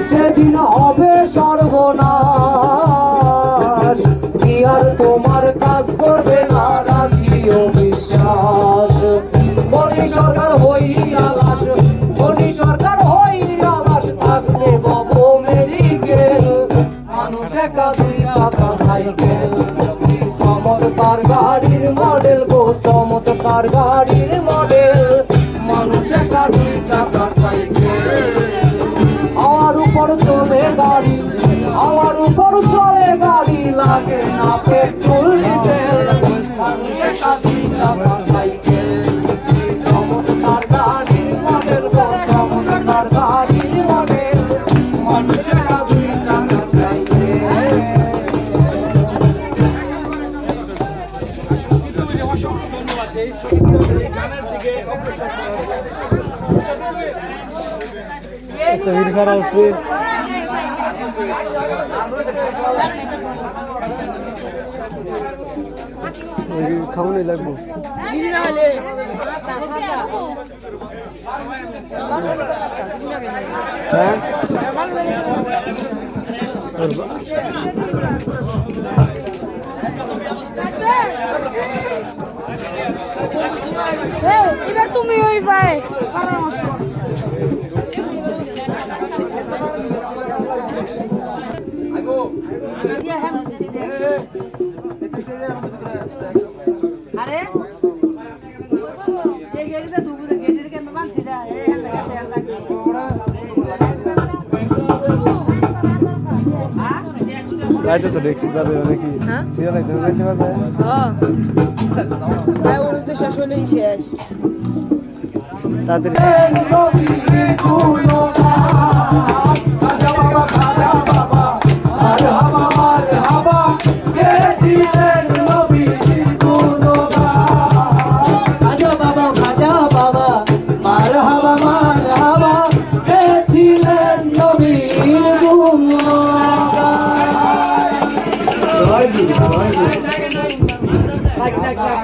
সেদিন হবে সর্বনাশ। কি আর তোমার কাজ করবে না, রাখিও বিশ্বাস। মনি সরকার হইয়া লাশ, মনি সরকার হইয়া লাশ, থাকলে বব মেডিকেল। মানুষ একা দুই চাকা সাইকেল, সমত তার গাড়ির মডেল গো, সমত তার গাড়ির মডেল। মানুষ একা দুই চাকা সাইকেল, আমার উপর চলে গাড়ি, আমার উপর চলে গাড়ি, লাগে না পেট্রোল ডিজেল। মানুষ একা দুই চাকা সাইকেল, সমত তার গাড়ির মডেল গো, সমত তার গাড়ির মডেল। মানুষ একা দুই চাকা সাইকেল। তৈরি করা হচ্ছে খাওয়ানোই লাগবো। হ্যাঁ এবার তুমি ওই ভাই আরে এই গেড়িতে ডুবু দে গেড়িতে কেন বানছি না এই হ্যাঁ লাগাছে হ্যাঁ লাগছে লাইতে তো দেখছি বাজে নাকি সিরিয়াল লাইতে লাইতে বাজে হ্যাঁ তাই ওর তো শেষ হলেই শেষ Like